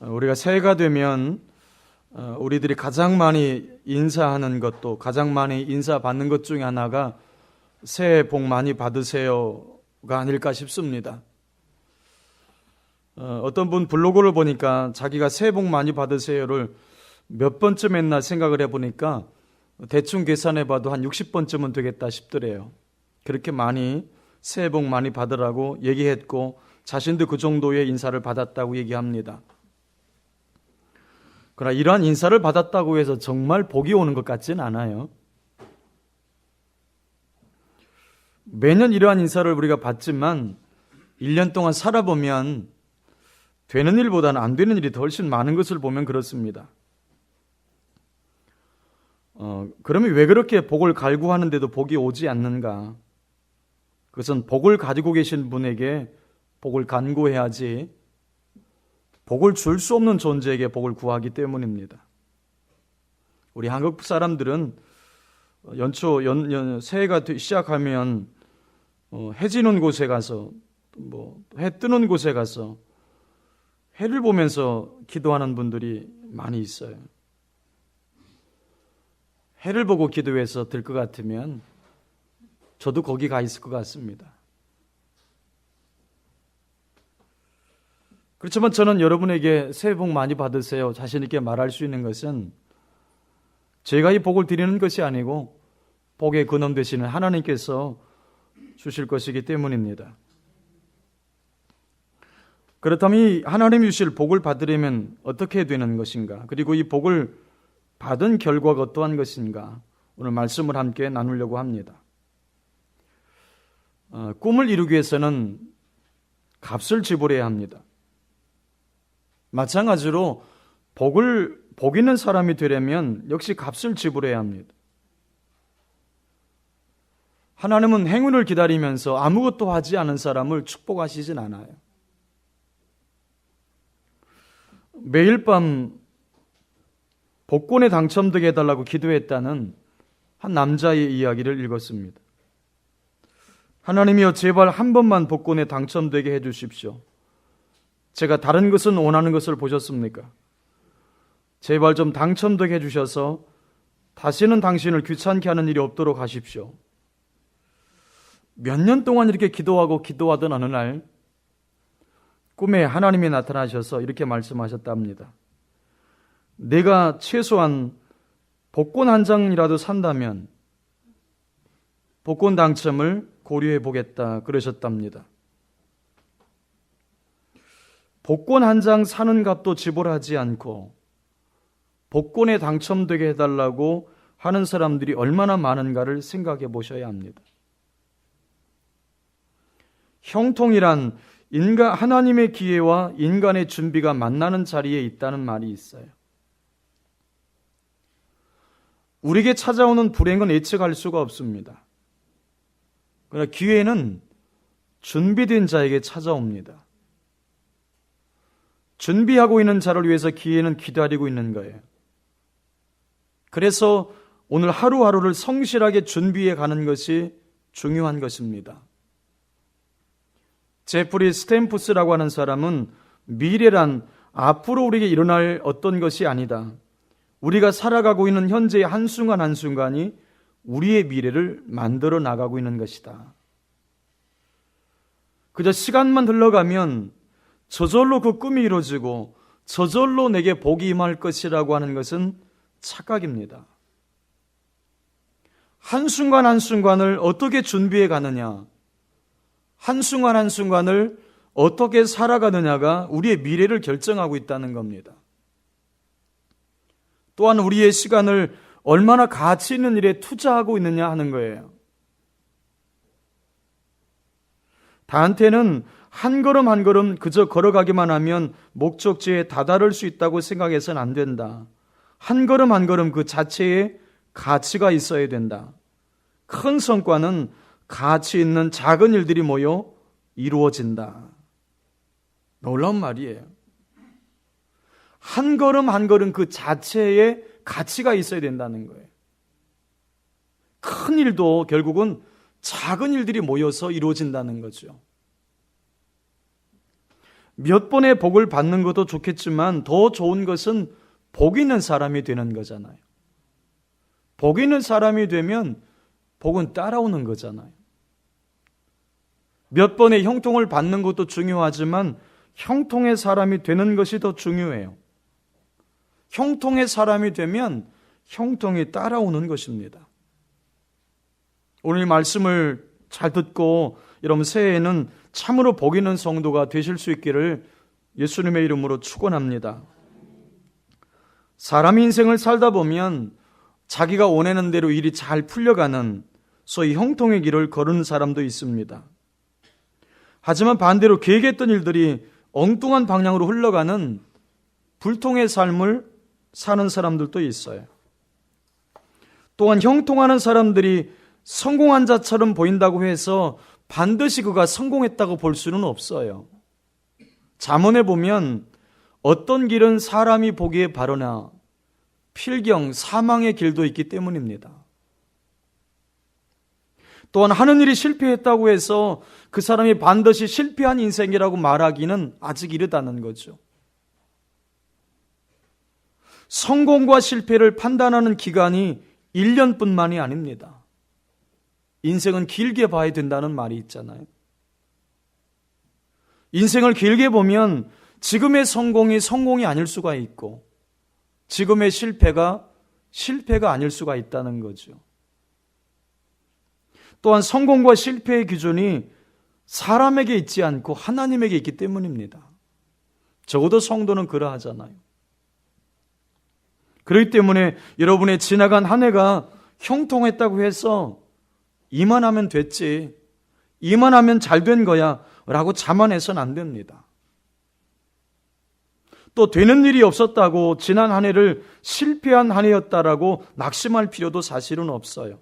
우리가 새해가 되면 우리들이 가장 많이 인사하는 것도, 가장 많이 인사받는 것 중에 하나가 새해 복 많이 받으세요가 아닐까 싶습니다. 어떤 분 블로그를 보니까 자기가 새해 복 많이 받으세요를 몇 번쯤 했나 생각을 해보니까 대충 계산해봐도 한 60번쯤은 되겠다 싶더래요. 그렇게 많이 새해 복 많이 받으라고 얘기했고 자신도 그 정도의 인사를 받았다고 얘기합니다. 그러나 이러한 인사를 받았다고 해서 정말 복이 오는 것 같지는 않아요. 매년 이러한 인사를 우리가 받지만 1년 동안 살아보면 되는 일보다는 안 되는 일이 더 훨씬 많은 것을 보면 그렇습니다. 그러면 왜 그렇게 복을 갈구하는데도 복이 오지 않는가? 그것은 복을 가지고 계신 분에게 복을 간구해야지 복을 줄 수 없는 존재에게 복을 구하기 때문입니다. 우리 한국 사람들은 연초 새해가 시작하면 해 지는 곳에 가서 해 뜨는 곳에 가서 해를 보면서 기도하는 분들이 많이 있어요. 해를 보고 기도해서 될 것 같으면 저도 거기 가 있을 것 같습니다. 그렇지만 저는 여러분에게 새해 복 많이 받으세요 자신 있게 말할 수 있는 것은 제가 이 복을 드리는 것이 아니고 복의 근원 되시는 하나님께서 주실 것이기 때문입니다. 그렇다면 이 하나님이 주실 복을 받으려면 어떻게 되는 것인가? 그리고 이 복을 받은 결과가 어떠한 것인가? 오늘 말씀을 함께 나누려고 합니다. 꿈을 이루기 위해서는 값을 지불해야 합니다. 마찬가지로 복 있는 사람이 되려면 역시 값을 지불해야 합니다. 하나님은 행운을 기다리면서 아무것도 하지 않은 사람을 축복하시진 않아요. 매일 밤 복권에 당첨되게 해달라고 기도했다는 한 남자의 이야기를 읽었습니다. 하나님이여 제발 한 번만 복권에 당첨되게 해주십시오. 제가 다른 것은 원하는 것을 보셨습니까? 제발 좀 당첨되게 해주셔서 다시는 당신을 귀찮게 하는 일이 없도록 하십시오. 몇 년 동안 이렇게 기도하던 어느 날 꿈에 하나님이 나타나셔서 이렇게 말씀하셨답니다. 내가 최소한 복권 한 장이라도 산다면 복권 당첨을 고려해 보겠다 그러셨답니다. 복권 한 장 사는 값도 지불하지 않고 복권에 당첨되게 해달라고 하는 사람들이 얼마나 많은가를 생각해 보셔야 합니다. 형통이란 하나님의 기회와 인간의 준비가 만나는 자리에 있다는 말이 있어요. 우리에게 찾아오는 불행은 예측할 수가 없습니다. 그러나 기회는 준비된 자에게 찾아옵니다. 준비하고 있는 자를 위해서 기회는 기다리고 있는 거예요. 그래서 오늘 하루하루를 성실하게 준비해 가는 것이 중요한 것입니다. 제프리 스탬프스라고 하는 사람은 미래란 앞으로 우리에게 일어날 어떤 것이 아니다. 우리가 살아가고 있는 현재의 한순간 한순간이 우리의 미래를 만들어 나가고 있는 것이다. 그저 시간만 흘러가면 저절로 그 꿈이 이루어지고 저절로 내게 복이 임할 것이라고 하는 것은 착각입니다. 한순간 한순간을 어떻게 준비해 가느냐, 한순간 한순간을 어떻게 살아가느냐가 우리의 미래를 결정하고 있다는 겁니다. 또한 우리의 시간을 얼마나 가치 있는 일에 투자하고 있느냐 하는 거예요. 나한테는 한 걸음 한 걸음 그저 걸어가기만 하면 목적지에 다다를 수 있다고 생각해서는 안 된다. 한 걸음 한 걸음 그 자체에 가치가 있어야 된다. 큰 성과는 가치 있는 작은 일들이 모여 이루어진다. 놀라운 말이에요. 한 걸음 한 걸음 그 자체에 가치가 있어야 된다는 거예요. 큰 일도 결국은 작은 일들이 모여서 이루어진다는 거죠. 몇 번의 복을 받는 것도 좋겠지만 더 좋은 것은 복 있는 사람이 되는 거잖아요. 복 있는 사람이 되면 복은 따라오는 거잖아요. 몇 번의 형통을 받는 것도 중요하지만 형통의 사람이 되는 것이 더 중요해요. 형통의 사람이 되면 형통이 따라오는 것입니다. 오늘 말씀을 잘 듣고 여러분 새해에는 참으로 복 있는 성도가 되실 수 있기를 예수님의 이름으로 축원합니다. 사람 인생을 살다 보면 자기가 원하는 대로 일이 잘 풀려가는 소위 형통의 길을 걸은 사람도 있습니다. 하지만 반대로 계획했던 일들이 엉뚱한 방향으로 흘러가는 불통의 삶을 사는 사람들도 있어요. 또한 형통하는 사람들이 성공한 자처럼 보인다고 해서 반드시 그가 성공했다고 볼 수는 없어요. 잠언에 보면 어떤 길은 사람이 보기에 바르나 필경 사망의 길도 있기 때문입니다. 또한 하는 일이 실패했다고 해서 그 사람이 반드시 실패한 인생이라고 말하기는 아직 이르다는 거죠. 성공과 실패를 판단하는 기간이 1년뿐만이 아닙니다. 인생은 길게 봐야 된다는 말이 있잖아요. 인생을 길게 보면 지금의 성공이 성공이 아닐 수가 있고 지금의 실패가 아닐 수가 있다는 거죠. 또한 성공과 실패의 기준이 사람에게 있지 않고 하나님에게 있기 때문입니다. 적어도 성도는 그러하잖아요. 그렇기 때문에 여러분의 지나간 한 해가 형통했다고 해서 이만하면 됐지, 이만하면 잘 된 거야 라고 자만해서는 안 됩니다. 또 되는 일이 없었다고 지난 한 해를 실패한 한 해였다라고 낙심할 필요도 사실은 없어요.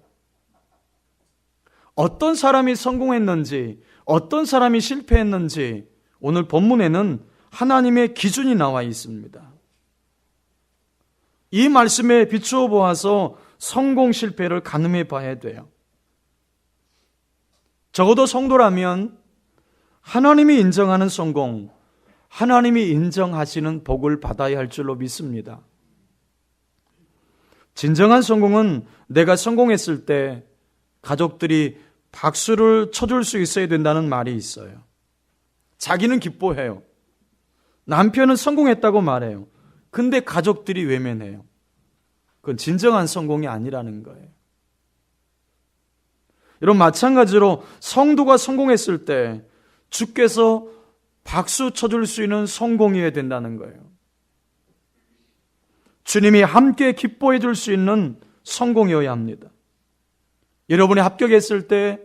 어떤 사람이 성공했는지, 어떤 사람이 실패했는지 오늘 본문에는 하나님의 기준이 나와 있습니다. 이 말씀에 비추어 보아서 성공 실패를 가늠해 봐야 돼요. 적어도 성도라면 하나님이 인정하는 성공, 하나님이 인정하시는 복을 받아야 할 줄로 믿습니다. 진정한 성공은 내가 성공했을 때 가족들이 박수를 쳐줄 수 있어야 된다는 말이 있어요. 자기는 기뻐해요. 남편은 성공했다고 말해요. 근데 가족들이 외면해요. 그건 진정한 성공이 아니라는 거예요. 여러분, 마찬가지로 성도가 성공했을 때 주께서 박수 쳐줄 수 있는 성공이어야 된다는 거예요. 주님이 함께 기뻐해 줄 수 있는 성공이어야 합니다. 여러분이 합격했을 때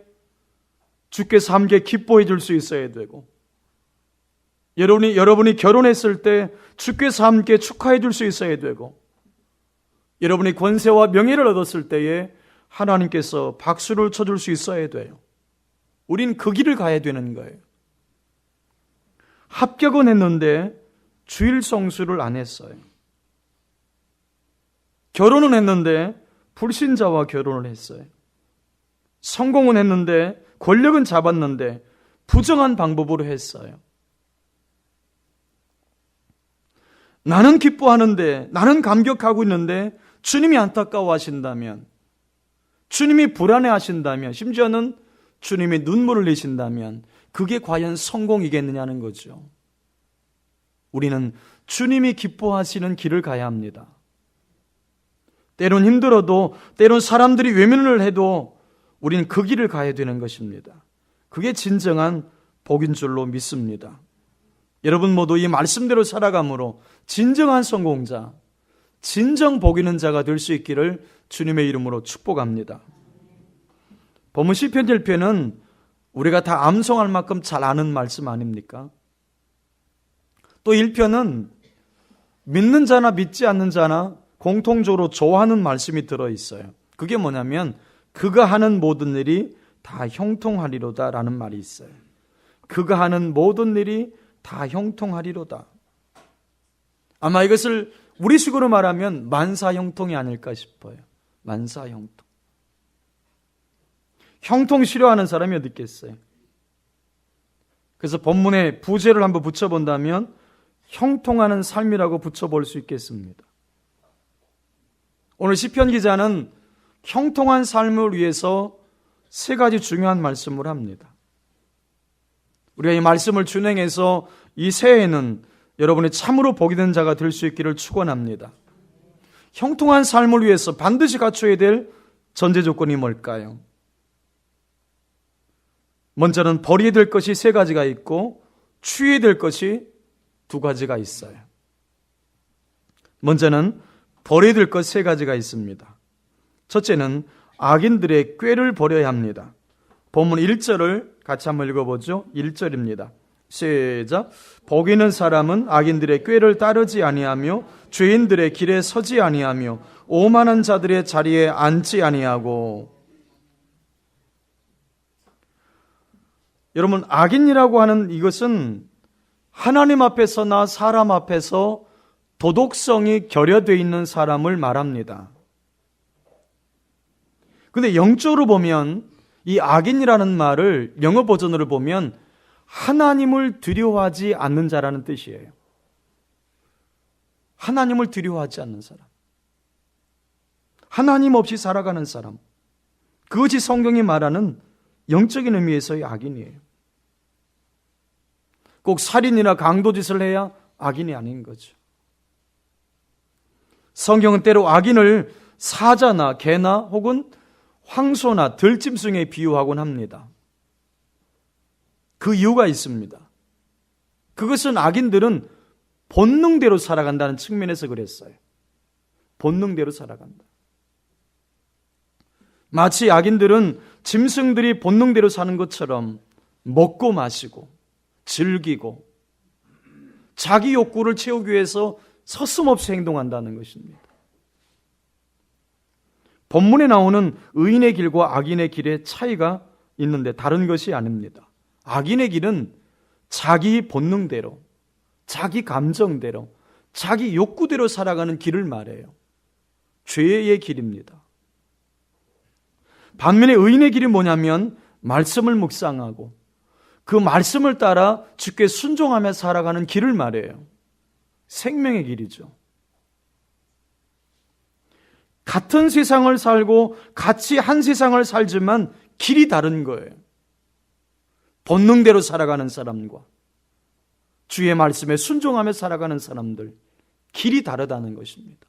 주께서 함께 기뻐해 줄 수 있어야 되고, 여러분이 결혼했을 때 주께서 함께 축하해 줄 수 있어야 되고, 여러분이 권세와 명예를 얻었을 때에 하나님께서 박수를 쳐줄 수 있어야 돼요. 우린 그 길을 가야 되는 거예요. 합격은 했는데 주일 성수를 안 했어요. 결혼은 했는데 불신자와 결혼을 했어요. 성공은 했는데 권력은 잡았는데 부정한 방법으로 했어요. 나는 기뻐하는데, 나는 감격하고 있는데 주님이 안타까워하신다면, 주님이 불안해하신다면, 심지어는 주님이 눈물을 흘리신다면 그게 과연 성공이겠느냐는 거죠. 우리는 주님이 기뻐하시는 길을 가야 합니다. 때론 힘들어도, 때론 사람들이 외면을 해도 우리는 그 길을 가야 되는 것입니다. 그게 진정한 복인 줄로 믿습니다. 여러분 모두 이 말씀대로 살아감으로 진정한 성공자, 진정 복 있는 자가 될 수 있기를 주님의 이름으로 축복합니다. 본문 시편 1편은 우리가 다 암송할 만큼 잘 아는 말씀 아닙니까? 또 1편은 믿는 자나 믿지 않는 자나 공통적으로 좋아하는 말씀이 들어있어요. 그게 뭐냐면 그가 하는 모든 일이 다 형통하리로다 라는 말이 있어요. 그가 하는 모든 일이 다 형통하리로다. 아마 이것을 우리식으로 말하면 만사형통이 아닐까 싶어요. 만사형통. 형통 싫어하는 사람이 어디 있겠어요? 그래서 본문에 부제를 한번 붙여본다면 형통하는 삶이라고 붙여볼 수 있겠습니다. 오늘 시편 기자는 형통한 삶을 위해서 세 가지 중요한 말씀을 합니다. 우리가 이 말씀을 준행해서 이 새해에는 여러분이 참으로 복이 된 자가 될 수 있기를 축원합니다. 형통한 삶을 위해서 반드시 갖춰야 될 전제 조건이 뭘까요? 먼저는 버려야 될 것이 세 가지가 있고 취해야 될 것이 두 가지가 있어요. 먼저는 버려야 될 것 세 가지가 있습니다. 첫째는 악인들의 꾀를 버려야 합니다. 본문 1절을 같이 한번 읽어보죠. 1절입니다. 시작. 복 있는 사람은 악인들의 꾀를 따르지 아니하며 죄인들의 길에 서지 아니하며 오만한 자들의 자리에 앉지 아니하고. 여러분, 악인이라고 하는 이것은 하나님 앞에서나 사람 앞에서 도덕성이 결여되어 있는 사람을 말합니다. 근데 영적으로 보면 이 악인이라는 말을 영어 버전으로 보면 하나님을 두려워하지 않는 자라는 뜻이에요. 하나님을 두려워하지 않는 사람. 하나님 없이 살아가는 사람. 그것이 성경이 말하는 영적인 의미에서의 악인이에요. 꼭 살인이나 강도짓을 해야 악인이 아닌 거죠. 성경은 때로 악인을 사자나 개나 혹은 황소나 들짐승에 비유하곤 합니다. 그 이유가 있습니다. 그것은 악인들은 본능대로 살아간다는 측면에서 그랬어요. 본능대로 살아간다. 마치 악인들은 짐승들이 본능대로 사는 것처럼 먹고 마시고 즐기고 자기 욕구를 채우기 위해서 서슴없이 행동한다는 것입니다. 본문에 나오는 의인의 길과 악인의 길의 차이가 있는데 다른 것이 아닙니다. 악인의 길은 자기 본능대로, 자기 감정대로, 자기 욕구대로 살아가는 길을 말해요. 죄의 길입니다. 반면에 의인의 길이 뭐냐면 말씀을 묵상하고 그 말씀을 따라 주께 순종하며 살아가는 길을 말해요. 생명의 길이죠. 같은 세상을 살고 같이 한 세상을 살지만 길이 다른 거예요. 본능대로 살아가는 사람과 주의 말씀에 순종하며 살아가는 사람들, 길이 다르다는 것입니다.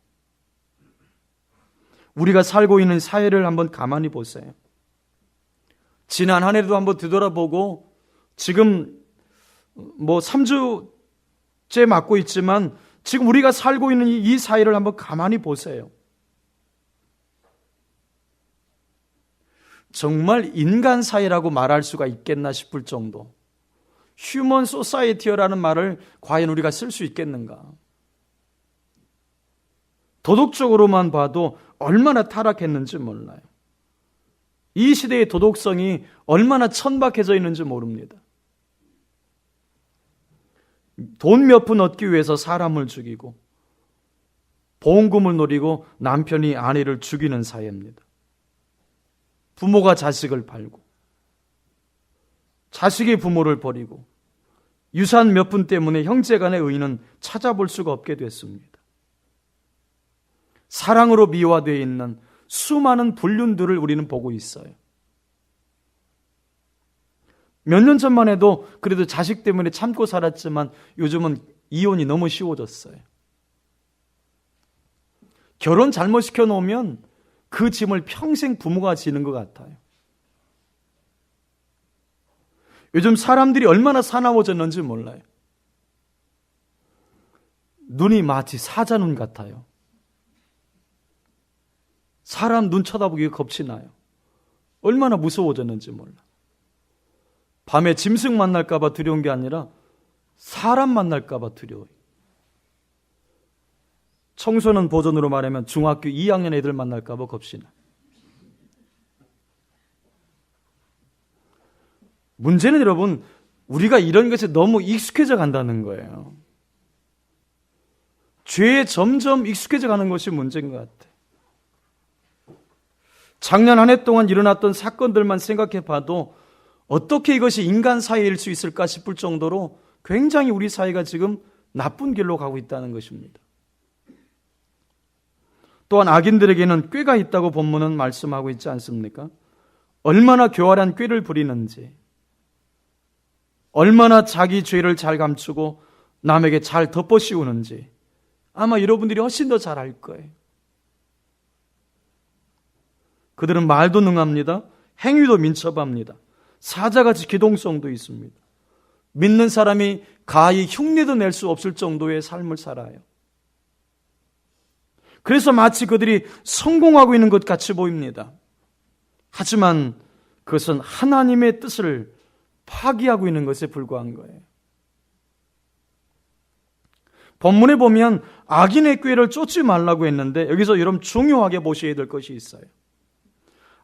우리가 살고 있는 사회를 한번 가만히 보세요. 지난 한 해도 한번 뒤돌아보고 지금 3주째 맞고 있지만 지금 우리가 살고 있는 이 사회를 한번 가만히 보세요. 정말 인간 사회라고 말할 수가 있겠나 싶을 정도. 휴먼 소사이티라는 말을 과연 우리가 쓸 수 있겠는가? 도덕적으로만 봐도 얼마나 타락했는지 몰라요. 이 시대의 도덕성이 얼마나 천박해져 있는지 모릅니다. 돈 몇 푼 얻기 위해서 사람을 죽이고 보험금을 노리고 남편이 아내를 죽이는 사회입니다. 부모가 자식을 팔고 자식이 부모를 버리고 유산 몇 푼 때문에 형제간의 의인은 찾아볼 수가 없게 됐습니다. 사랑으로 미화되어 있는 수많은 불륜들을 우리는 보고 있어요. 몇 년 전만 해도 그래도 자식 때문에 참고 살았지만 요즘은 이혼이 너무 쉬워졌어요. 결혼 잘못 시켜놓으면 그 짐을 평생 부모가 지는 것 같아요. 요즘 사람들이 얼마나 사나워졌는지 몰라요. 눈이 마치 사자 눈 같아요. 사람 눈 쳐다보기가 겁이 나요. 얼마나 무서워졌는지 몰라. 밤에 짐승 만날까 봐 두려운 게 아니라 사람 만날까 봐 두려워요. 청소년 버전으로 말하면 중학교 2학년 애들 만날까 봐 겁이 나. 문제는 여러분, 우리가 이런 것에 너무 익숙해져 간다는 거예요. 죄에 점점 익숙해져 가는 것이 문제인 것 같아요. 작년 한 해 동안 일어났던 사건들만 생각해 봐도 어떻게 이것이 인간 사회일 수 있을까 싶을 정도로 굉장히 우리 사회가 지금 나쁜 길로 가고 있다는 것입니다. 또한 악인들에게는 꾀가 있다고 본문은 말씀하고 있지 않습니까? 얼마나 교활한 꾀를 부리는지, 얼마나 자기 죄를 잘 감추고 남에게 잘 덮어씌우는지 아마 여러분들이 훨씬 더 잘 알 거예요. 그들은 말도 능합니다. 행위도 민첩합니다. 사자같이 기동성도 있습니다. 믿는 사람이 가히 흉내도 낼 수 없을 정도의 삶을 살아요. 그래서 마치 그들이 성공하고 있는 것 같이 보입니다. 하지만 그것은 하나님의 뜻을 파기하고 있는 것에 불과한 거예요. 본문에 보면 악인의 꾀를 쫓지 말라고 했는데 여기서 여러분 중요하게 보셔야 될 것이 있어요.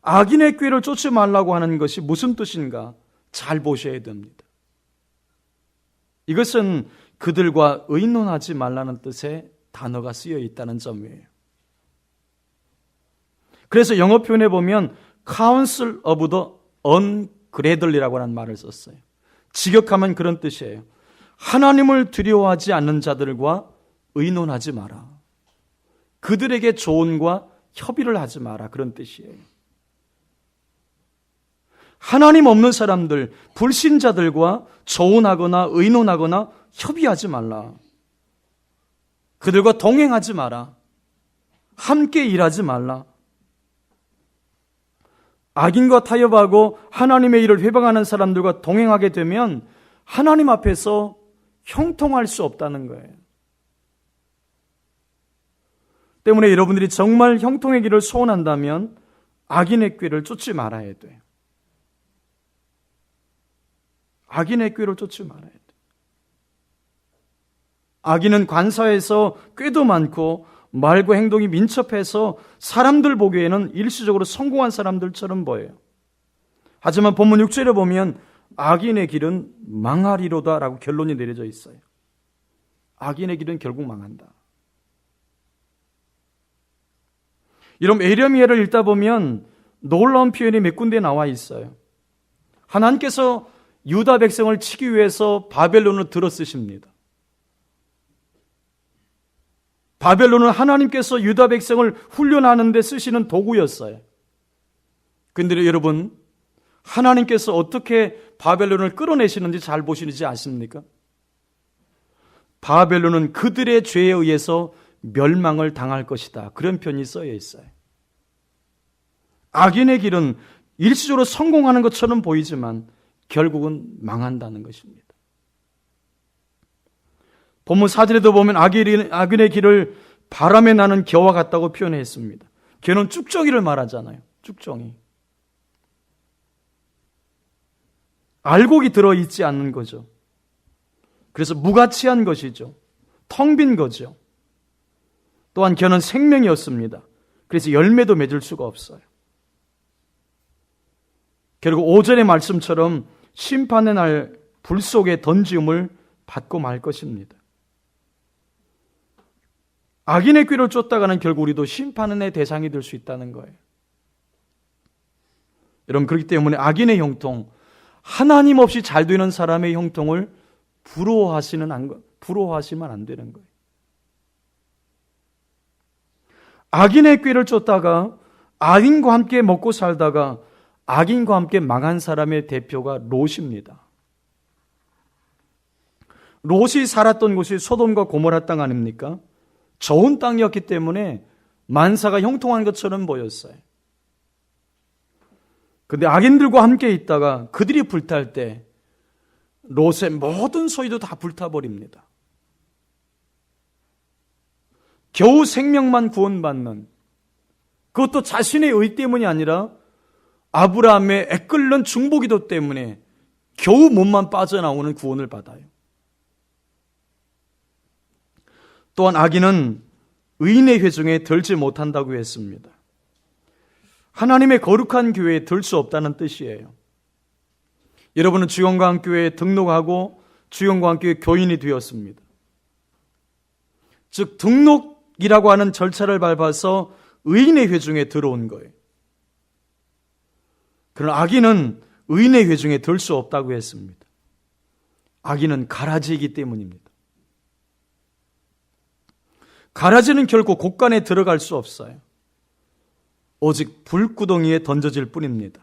악인의 꾀를 쫓지 말라고 하는 것이 무슨 뜻인가 잘 보셔야 됩니다. 이것은 그들과 의논하지 말라는 뜻의 단어가 쓰여 있다는 점이에요. 그래서 영어 표현에 보면 Counsel of the Ungrateful이라고 하는 말을 썼어요. 직역하면 그런 뜻이에요. 하나님을 두려워하지 않는 자들과 의논하지 마라. 그들에게 조언과 협의를 하지 마라. 그런 뜻이에요. 하나님 없는 사람들, 불신자들과 조언하거나 의논하거나 협의하지 말라. 그들과 동행하지 마라. 함께 일하지 말라. 악인과 타협하고 하나님의 일을 회방하는 사람들과 동행하게 되면 하나님 앞에서 형통할 수 없다는 거예요. 때문에 여러분들이 정말 형통의 길을 소원한다면 악인의 꾀를 쫓지 말아야 돼요. 악인의 꾀를 쫓지 말아야 돼요. 악인은 관사에서 꾀도 많고 말과 행동이 민첩해서 사람들 보기에는 일시적으로 성공한 사람들처럼 보여요. 하지만 본문 6절에 보면 악인의 길은 망하리로다 라고 결론이 내려져 있어요. 악인의 길은 결국 망한다. 여러분 에레미야를 읽다 보면 놀라운 표현이 몇 군데 나와 있어요. 하나님께서 유다 백성을 치기 위해서 바벨론을 들어 쓰십니다. 바벨론은 하나님께서 유다 백성을 훈련하는 데 쓰시는 도구였어요. 그런데 여러분 하나님께서 어떻게 바벨론을 끌어내시는지 잘 보시는지 아십니까? 바벨론은 그들의 죄에 의해서 멸망을 당할 것이다. 그런 편이 써여 있어요. 악인의 길은 일시적으로 성공하는 것처럼 보이지만 결국은 망한다는 것입니다. 본문 4절에도 보면 악인의 길을 바람에 나는 겨와 같다고 표현했습니다. 겨는 쭉정이를 말하잖아요. 쭉정이. 알곡이 들어있지 않는 거죠. 그래서 무가치한 것이죠. 텅 빈 거죠. 또한 겨는 생명이었습니다. 그래서 열매도 맺을 수가 없어요. 결국 5절의 말씀처럼 심판의 날 불 속에 던짐을 받고 말 것입니다. 악인의 꾀를 쫓다가는 결국 우리도 심판의 대상이 될 수 있다는 거예요. 여러분 그렇기 때문에 악인의 형통, 하나님 없이 잘 되는 사람의 형통을 부러워하시면 안 되는 거예요. 악인의 꾀를 쫓다가 악인과 함께 먹고 살다가 악인과 함께 망한 사람의 대표가 롯입니다. 롯이 살았던 곳이 소돔과 고모라 땅 아닙니까? 좋은 땅이었기 때문에 만사가 형통한 것처럼 보였어요. 그런데 악인들과 함께 있다가 그들이 불탈 때 롯의 모든 소유도 다 불타버립니다. 겨우 생명만 구원받는, 그것도 자신의 의 때문이 아니라 아브라함의 애끓는 중보기도 때문에 겨우 몸만 빠져나오는 구원을 받아요. 또한 악인은 의인의 회중에 들지 못한다고 했습니다. 하나님의 거룩한 교회에 들 수 없다는 뜻이에요. 여러분은 주영광교회에 등록하고 주영광교회 교인이 되었습니다. 즉 등록이라고 하는 절차를 밟아서 의인의 회중에 들어온 거예요. 그러나 악인은 의인의 회중에 들 수 없다고 했습니다. 악인은 가라지이기 때문입니다. 가라지는 결코 곳간에 들어갈 수 없어요. 오직 불구덩이에 던져질 뿐입니다.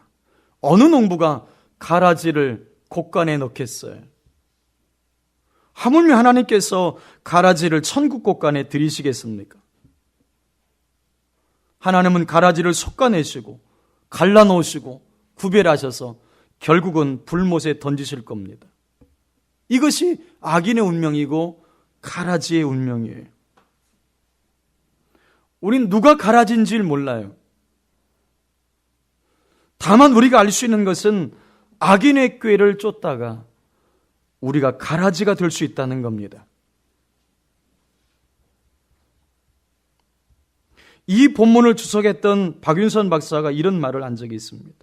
어느 농부가 가라지를 곳간에 넣겠어요? 하물며 하나님께서 가라지를 천국 곳간에 들이시겠습니까? 하나님은 가라지를 솎아내시고 갈라놓으시고 구별하셔서 결국은 불못에 던지실 겁니다. 이것이 악인의 운명이고 가라지의 운명이에요. 우린 누가 가라지인지 몰라요. 다만 우리가 알 수 있는 것은 악인의 꾀를 쫓다가 우리가 가라지가 될 수 있다는 겁니다. 이 본문을 주석했던 박윤선 박사가 이런 말을 한 적이 있습니다.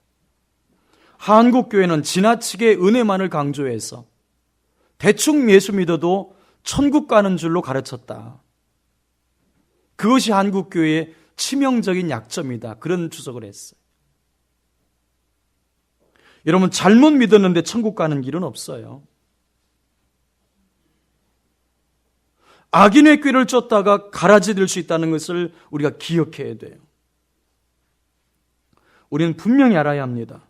한국교회는 지나치게 은혜만을 강조해서 대충 예수 믿어도 천국 가는 줄로 가르쳤다. 그것이 한국교회의 치명적인 약점이다. 그런 주석을 했어요. 여러분, 잘못 믿었는데 천국 가는 길은 없어요. 악인의 꾀를 쫓다가 가라지 될 수 있다는 것을 우리가 기억해야 돼요. 우리는 분명히 알아야 합니다.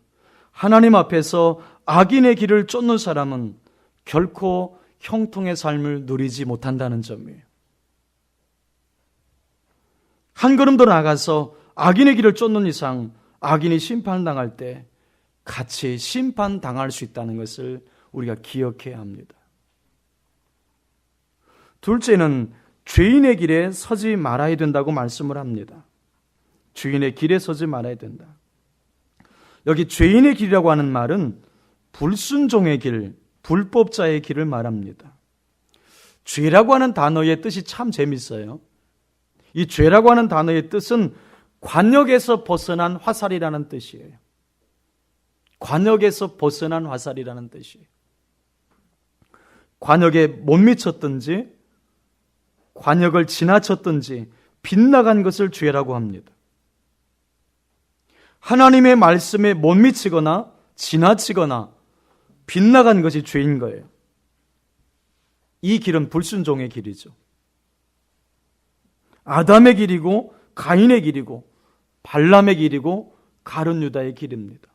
하나님 앞에서 악인의 길을 쫓는 사람은 결코 형통의 삶을 누리지 못한다는 점이에요. 한 걸음 더 나아가서 악인의 길을 쫓는 이상 악인이 심판당할 때 같이 심판당할 수 있다는 것을 우리가 기억해야 합니다. 둘째는 죄인의 길에 서지 말아야 된다고 말씀을 합니다. 죄인의 길에 서지 말아야 된다. 여기 죄인의 길이라고 하는 말은 불순종의 길, 불법자의 길을 말합니다. 죄라고 하는 단어의 뜻이 참 재밌어요. 이 죄라고 하는 단어의 뜻은 관역에서 벗어난 화살이라는 뜻이에요. 관역에서 벗어난 화살이라는 뜻이에요. 관역에 못 미쳤든지 관역을 지나쳤든지 빗나간 것을 죄라고 합니다. 하나님의 말씀에 못 미치거나 지나치거나 빗나간 것이 죄인 거예요. 이 길은 불순종의 길이죠. 아담의 길이고 가인의 길이고 발람의 길이고 가룟 유다의 길입니다.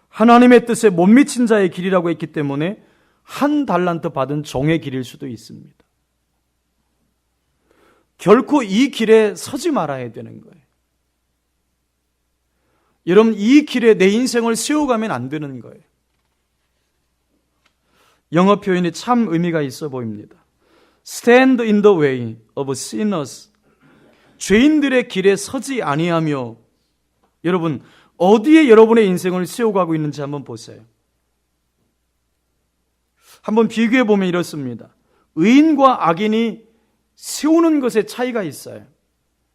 하나님의 뜻에 못 미친 자의 길이라고 했기 때문에 한 달란트 받은 종의 길일 수도 있습니다. 결코 이 길에 서지 말아야 되는 거예요. 여러분, 이 길에 내 인생을 세워가면 안 되는 거예요. 영어 표현이 참 의미가 있어 보입니다. Stand in the way of sinners. 죄인들의 길에 서지 아니하며. 여러분, 어디에 여러분의 인생을 세워가고 있는지 한번 보세요. 한번 비교해 보면 이렇습니다. 의인과 악인이 세우는 것에 차이가 있어요.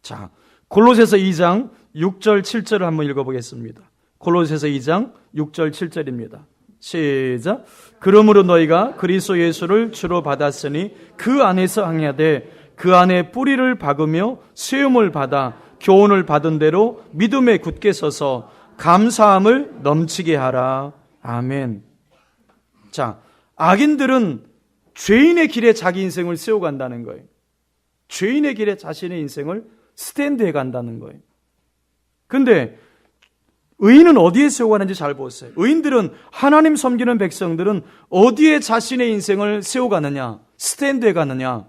자, 골로새서 2장 6절 7절을 한번 읽어보겠습니다. 골로새서 2장 6절 7절입니다. 시작. 그러므로 너희가 그리스도 예수를 주로 받았으니 그 안에서 항해하되 그 안에 뿌리를 박으며 세움을 받아 교훈을 받은 대로 믿음에 굳게 서서 감사함을 넘치게 하라. 아멘. 자, 악인들은 죄인의 길에 자기 인생을 세워간다는 거예요. 죄인의 길에 자신의 인생을 스탠드해 간다는 거예요. 근데 의인은 어디에 세워가는지 잘 보세요. 의인들은, 하나님 섬기는 백성들은 어디에 자신의 인생을 세워가느냐, 스탠드해 가느냐,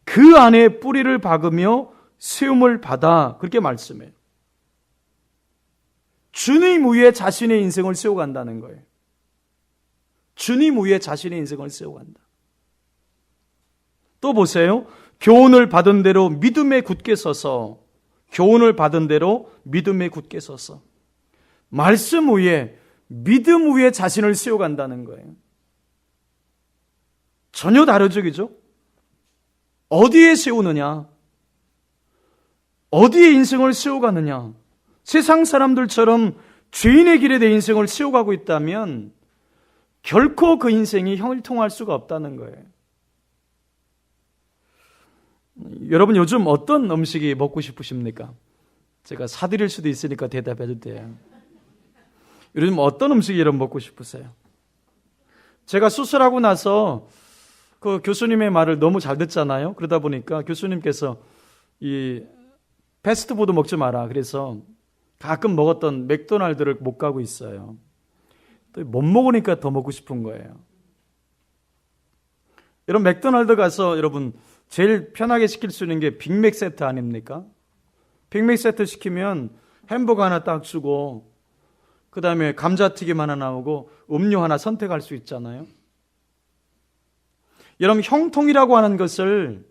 그 안에 뿌리를 박으며 세움을 받아, 그렇게 말씀해요. 주님 위에 자신의 인생을 세워간다는 거예요. 주님 위에 자신의 인생을 세워간다. 또 보세요. 교훈을 받은 대로 믿음에 굳게 서서, 교훈을 받은 대로 믿음에 굳게 서서, 말씀 위에, 믿음 위에 자신을 세워간다는 거예요. 전혀 다르죠, 그죠? 어디에 세우느냐? 어디에 인생을 세워가느냐? 세상 사람들처럼 죄인의 길에 내 인생을 세워가고 있다면 결코 그 인생이 형통할 수가 없다는 거예요. 여러분, 요즘 어떤 음식이 먹고 싶으십니까? 제가 사드릴 수도 있으니까 대답해도 돼요. 요즘 어떤 음식이 여러분 먹고 싶으세요? 제가 수술하고 나서 그 교수님의 말을 너무 잘 듣잖아요. 그러다 보니까 교수님께서 이 패스트푸드 먹지 마라. 그래서 가끔 먹었던 맥도날드를 못 가고 있어요. 또 못 먹으니까 더 먹고 싶은 거예요. 여러분 맥도날드 가서 여러분 제일 편하게 시킬 수 있는 게 빅맥 세트 아닙니까? 빅맥 세트 시키면 햄버거 하나 딱 주고 그 다음에 감자튀김 하나 나오고 음료 하나 선택할 수 있잖아요. 여러분 형통이라고 하는 것을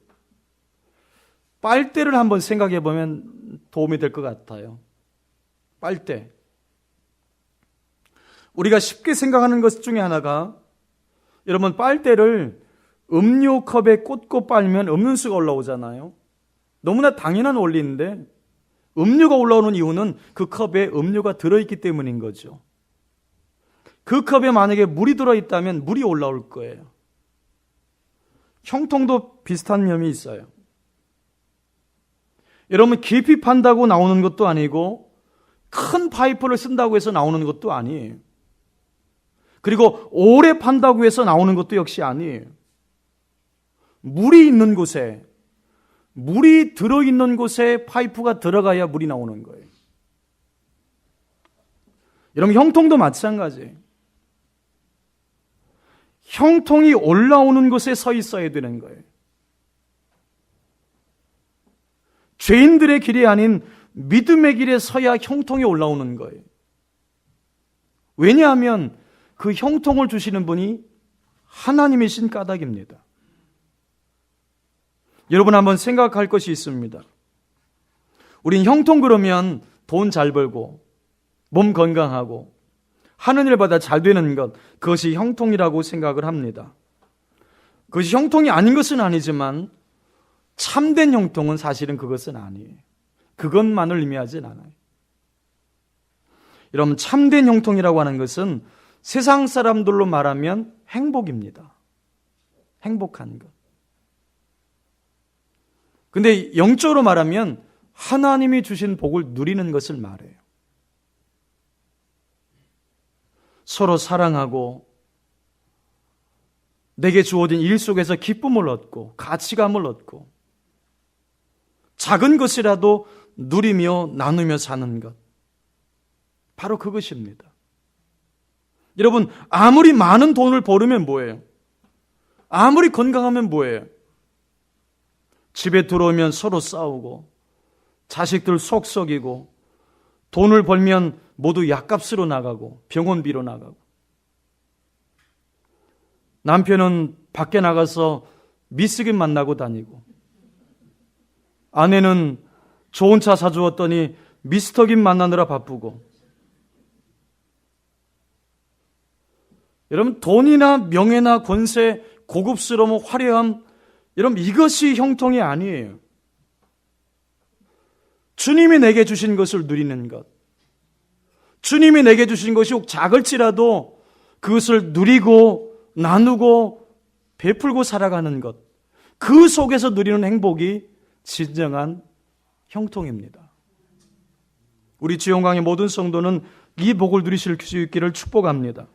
빨대를 한번 생각해 보면 도움이 될 것 같아요. 빨대. 우리가 쉽게 생각하는 것 중에 하나가 여러분 빨대를 음료컵에 꽂고 빨면 음료수가 올라오잖아요. 너무나 당연한 원리인데 음료가 올라오는 이유는 그 컵에 음료가 들어있기 때문인 거죠. 그 컵에 만약에 물이 들어있다면 물이 올라올 거예요. 형통도 비슷한 면이 있어요. 여러분 깊이 판다고 나오는 것도 아니고 큰 파이프를 쓴다고 해서 나오는 것도 아니에요. 그리고 오래 판다고 해서 나오는 것도 역시 아니에요. 물이 있는 곳에, 물이 들어있는 곳에 파이프가 들어가야 물이 나오는 거예요. 여러분 형통도 마찬가지예요. 형통이 올라오는 곳에 서 있어야 되는 거예요. 죄인들의 길이 아닌 믿음의 길에 서야 형통이 올라오는 거예요. 왜냐하면 그 형통을 주시는 분이 하나님이신 까닭입니다. 여러분 한번 생각할 것이 있습니다. 우린 형통 그러면 돈 잘 벌고 몸 건강하고 하는 일마다 잘 되는 것, 그것이 형통이라고 생각을 합니다. 그것이 형통이 아닌 것은 아니지만 참된 형통은 사실은 그것은 아니에요. 그것만을 의미하진 않아요. 여러분 참된 형통이라고 하는 것은 세상 사람들로 말하면 행복입니다. 행복한 것. 근데 영적으로 말하면 하나님이 주신 복을 누리는 것을 말해요. 서로 사랑하고 내게 주어진 일 속에서 기쁨을 얻고 가치감을 얻고 작은 것이라도 누리며 나누며 사는 것. 바로 그것입니다. 여러분 아무리 많은 돈을 벌으면 뭐예요? 아무리 건강하면 뭐예요? 집에 들어오면 서로 싸우고 자식들 속 썩이고 돈을 벌면 모두 약값으로 나가고 병원비로 나가고 남편은 밖에 나가서 미스김 만나고 다니고 아내는 좋은 차 사주었더니 미스터김 만나느라 바쁘고 여러분 돈이나 명예나 권세, 고급스러움, 화려함 여러분 이것이 형통이 아니에요. 주님이 내게 주신 것을 누리는 것, 주님이 내게 주신 것이 혹 작을지라도 그것을 누리고 나누고 베풀고 살아가는 것, 그 속에서 누리는 행복이 진정한 형통입니다. 우리 지용강의 모든 성도는 이 복을 누리실 수 있기를 축복합니다.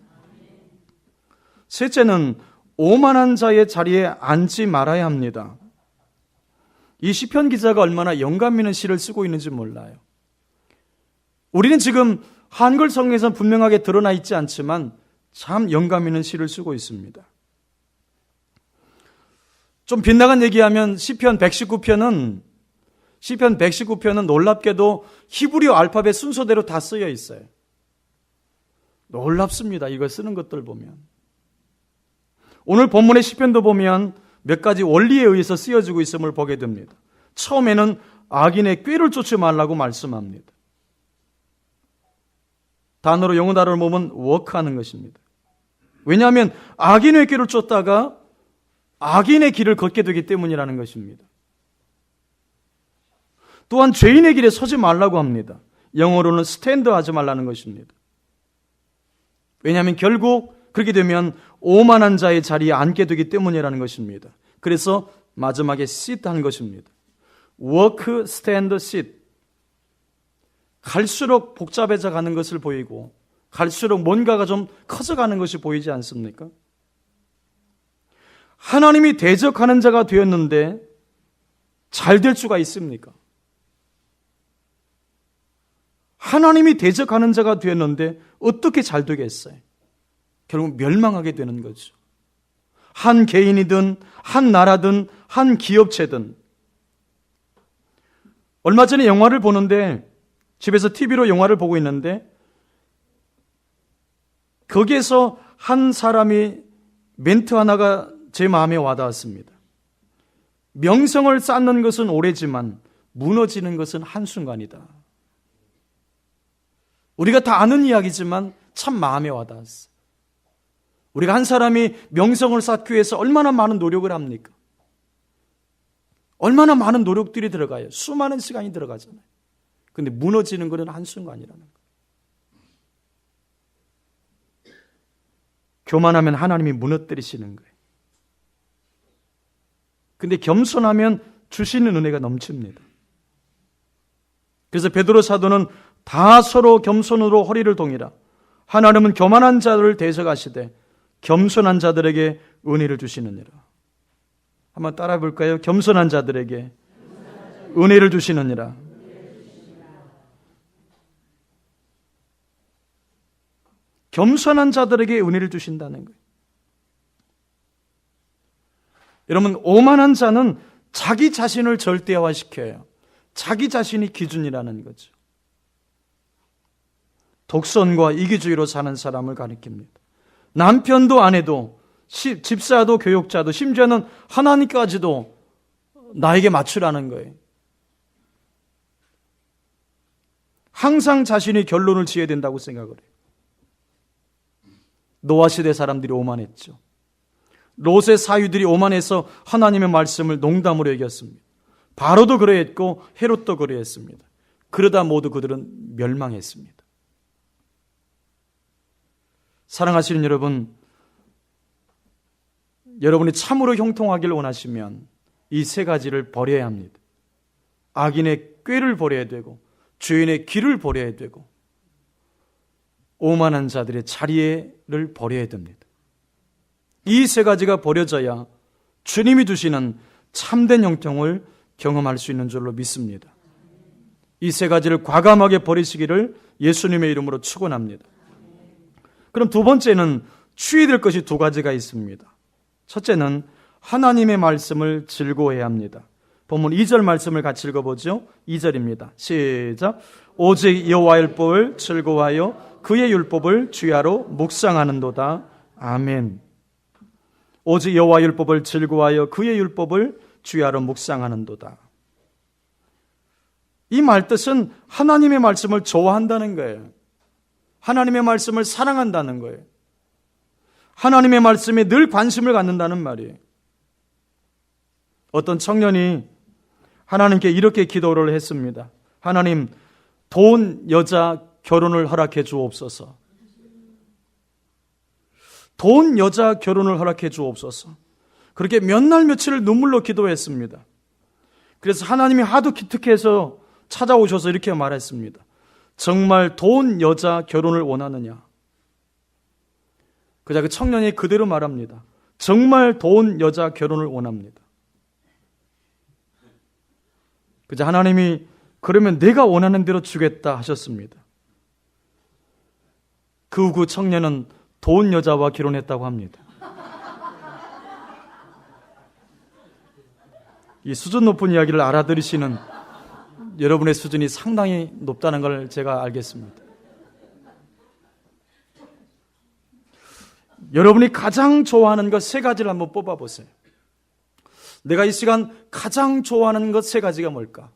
셋째는 오만한 자의 자리에 앉지 말아야 합니다. 이 시편 기자가 얼마나 영감 있는 시를 쓰고 있는지 몰라요. 우리는 지금 한글 성경에서는 분명하게 드러나 있지 않지만 참 영감 있는 시를 쓰고 있습니다. 좀 빗나간 얘기하면 시편 119편은 놀랍게도 히브리어 알파벳 순서대로 다 쓰여 있어요. 놀랍습니다. 이걸 쓰는 것들 보면. 오늘 본문의 시편도 보면 몇 가지 원리에 의해서 쓰여지고 있음을 보게 됩니다. 처음에는 악인의 꾀를 쫓지 말라고 말씀합니다. 단어로 영어 단어를 보면 워크하는 것입니다. 왜냐하면 악인의 꾀를 쫓다가 악인의 길을 걷게 되기 때문이라는 것입니다. 또한 죄인의 길에 서지 말라고 합니다. 영어로는 스탠드 하지 말라는 것입니다. 왜냐하면 결국 그렇게 되면 오만한 자의 자리에 앉게 되기 때문이라는 것입니다. 그래서 마지막에 sit 한 것입니다. work, stand, sit. 갈수록 복잡해져 가는 것을 보이고 갈수록 뭔가가 좀 커져가는 것이 보이지 않습니까? 하나님이 대적하는 자가 되었는데 잘 될 수가 있습니까? 하나님이 대적하는 자가 되었는데 어떻게 잘 되겠어요? 결국 멸망하게 되는 거죠. 한 개인이든 한 나라든 한 기업체든. 얼마 전에 영화를 보는데, 집에서 TV로 영화를 보고 있는데 거기에서 한 사람이 멘트 하나가 제 마음에 와닿았습니다. 명성을 쌓는 것은 오래지만 무너지는 것은 한순간이다. 우리가 다 아는 이야기지만 참 마음에 와닿았어. 우리가 한 사람이 명성을 쌓기 위해서 얼마나 많은 노력을 합니까? 얼마나 많은 노력들이 들어가요. 수많은 시간이 들어가잖아요. 근데 무너지는 것은 한순간이라는 거예요. 교만하면 하나님이 무너뜨리시는 거예요. 근데 겸손하면 주시는 은혜가 넘칩니다. 그래서 베드로 사도는 다 서로 겸손으로 허리를 동이라. 하나님은 교만한 자들을 대적하시되 겸손한 자들에게 은혜를 주시느니라. 한번 따라 볼까요? 겸손한 자들에게 은혜를 주시느니라. 겸손한 자들에게 은혜를 주신다는 거예요. 여러분, 오만한 자는 자기 자신을 절대화시켜요. 자기 자신이 기준이라는 거죠. 독선과 이기주의로 사는 사람을 가리킵니다. 남편도 아내도 집사도 교육자도 심지어는 하나님까지도 나에게 맞추라는 거예요. 항상 자신이 결론을 지어야 된다고 생각을 해요. 노아 시대 사람들이 오만했죠. 롯의 사위들이 오만해서 하나님의 말씀을 농담으로 여겼습니다. 바로도 그러했고 헤롯도 그러했습니다. 그러다 모두 그들은 멸망했습니다. 사랑하시는 여러분, 여러분이 참으로 형통하기를 원하시면 이 세 가지를 버려야 합니다. 악인의 꾀를 버려야 되고, 죄인의 길을 버려야 되고, 오만한 자들의 자리를 버려야 됩니다. 이 세 가지가 버려져야 주님이 주시는 참된 형통을 경험할 수 있는 줄로 믿습니다. 이 세 가지를 과감하게 버리시기를 예수님의 이름으로 축원합니다. 그럼 두 번째는 취해야 될 것이 두 가지가 있습니다. 첫째는 하나님의 말씀을 즐거워해야 합니다. 본문 2절 말씀을 같이 읽어보죠. 2절입니다. 시작. 오직 여호와의 율법을 즐거워하여 그의 율법을 주야로 묵상하는도다. 아멘. 오직 여호와의 율법을 즐거워하여 그의 율법을 주야로 묵상하는도다. 이 말뜻은 하나님의 말씀을 좋아한다는 거예요. 하나님의 말씀을 사랑한다는 거예요. 하나님의 말씀에 늘 관심을 갖는다는 말이에요. 어떤 청년이 하나님께 이렇게 기도를 했습니다. 하나님, 돈, 여자, 결혼을 허락해 주옵소서. 돈, 여자, 결혼을 허락해 주옵소서. 그렇게 몇 날 며칠을 눈물로 기도했습니다. 그래서 하나님이 하도 기특해서 찾아오셔서 이렇게 말했습니다. 정말 돈, 여자, 결혼을 원하느냐? 그자 그 청년이 그대로 말합니다. 정말 돈, 여자, 결혼을 원합니다. 그자 하나님이 그러면 내가 원하는 대로 주겠다 하셨습니다. 그 후 그 청년은 돈 여자와 결혼했다고 합니다. 이 수준 높은 이야기를 알아들으시는 여러분의 수준이 상당히 높다는 걸 제가 알겠습니다. 여러분이 가장 좋아하는 것 세 가지를 한번 뽑아보세요. 내가 이 시간 가장 좋아하는 것 세 가지가 뭘까?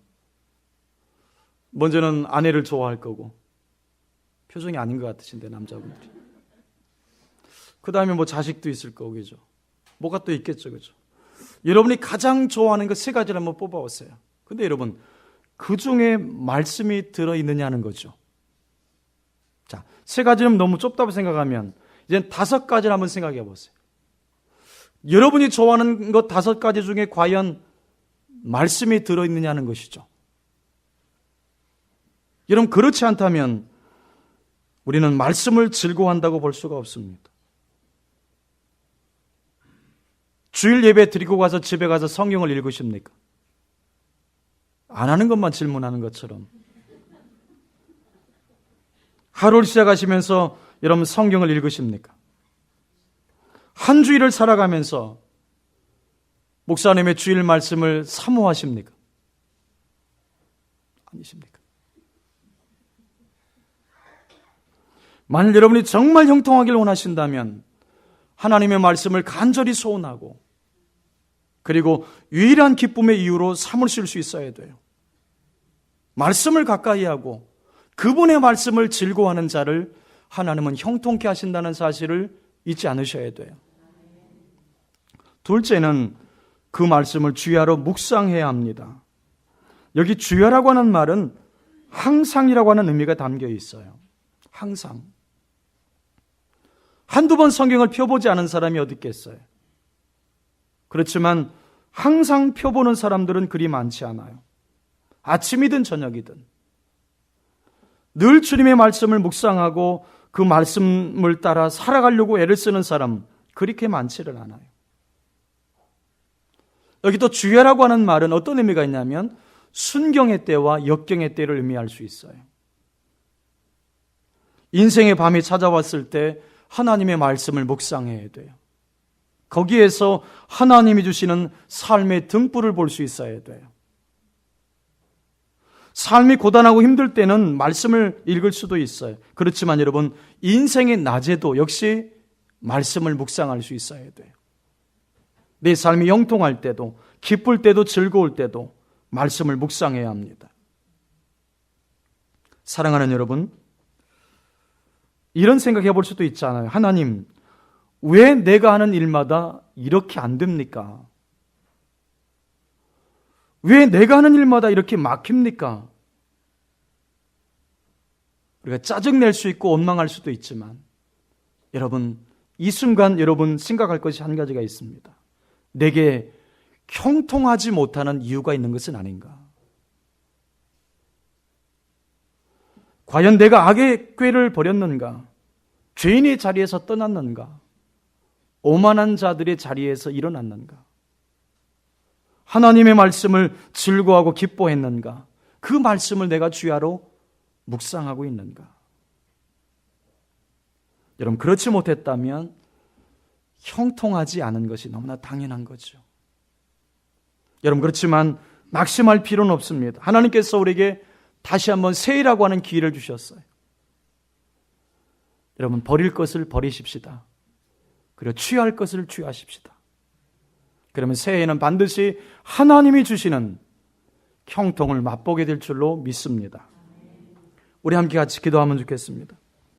먼저는 아내를 좋아할 거고, 표정이 아닌 것 같으신데 남자분들이. 그 다음에 뭐 자식도 있을 거고, 그죠? 뭐가 또 있겠죠, 그죠? 여러분이 가장 좋아하는 것 세 가지를 한번 뽑아보세요. 근데 여러분, 그 중에 말씀이 들어있느냐는 거죠. 자, 세 가지는 너무 좁다고 생각하면 이제 5가지를 한번 생각해 보세요. 여러분이 좋아하는 것 5가지 중에 과연 말씀이 들어있느냐는 것이죠. 여러분, 그렇지 않다면 우리는 말씀을 즐거워한다고 볼 수가 없습니다. 주일 예배 드리고 가서 집에 가서 성경을 읽으십니까? 안 하는 것만 질문하는 것처럼. 하루를 시작하시면서 여러분 성경을 읽으십니까? 한 주일을 살아가면서 목사님의 주일 말씀을 사모하십니까? 아니십니까? 만일 여러분이 정말 형통하기를 원하신다면 하나님의 말씀을 간절히 소원하고 그리고 유일한 기쁨의 이유로 삼으실 수 있어야 돼요. 말씀을 가까이 하고 그분의 말씀을 즐거워하는 자를 하나님은 형통케 하신다는 사실을 잊지 않으셔야 돼요. 둘째는 그 말씀을 주야로 묵상해야 합니다. 여기 주야라고 하는 말은 항상이라고 하는 의미가 담겨 있어요. 항상. 한두 번 성경을 펴보지 않은 사람이 어디 있겠어요? 그렇지만 항상 펴보는 사람들은 그리 많지 않아요. 아침이든 저녁이든 늘 주님의 말씀을 묵상하고 그 말씀을 따라 살아가려고 애를 쓰는 사람 그렇게 많지를 않아요. 여기 또 주야라고 하는 말은 어떤 의미가 있냐면 순경의 때와 역경의 때를 의미할 수 있어요. 인생의 밤이 찾아왔을 때 하나님의 말씀을 묵상해야 돼요. 거기에서 하나님이 주시는 삶의 등불을 볼 수 있어야 돼요. 삶이 고단하고 힘들 때는 말씀을 읽을 수도 있어요. 그렇지만 여러분, 인생의 낮에도 역시 말씀을 묵상할 수 있어야 돼요. 내 삶이 형통할 때도, 기쁠 때도, 즐거울 때도 말씀을 묵상해야 합니다. 사랑하는 여러분, 이런 생각해 볼 수도 있잖아요. 하나님, 왜 내가 하는 일마다 이렇게 안 됩니까? 왜 내가 하는 일마다 이렇게 막힙니까? 우리가 짜증낼 수 있고 원망할 수도 있지만 여러분, 이 순간 여러분 생각할 것이 한 가지가 있습니다. 내게 형통하지 못하는 이유가 있는 것은 아닌가? 과연 내가 악의 꾀를 버렸는가? 죄인의 자리에서 떠났는가? 오만한 자들의 자리에서 일어났는가? 하나님의 말씀을 즐거워하고 기뻐했는가? 그 말씀을 내가 주야로 묵상하고 있는가? 여러분, 그렇지 못했다면 형통하지 않은 것이 너무나 당연한 거죠. 여러분, 그렇지만 낙심할 필요는 없습니다. 하나님께서 우리에게 다시 한번 새해라고 하는 기회를 주셨어요. 여러분, 버릴 것을 버리십시다. 그리고 취할 것을 취하십시다. 그러면 새해에는 반드시 하나님이 주시는 형통을 맛보게 될 줄로 믿습니다. 우리 함께 같이 기도하면 좋겠습니다.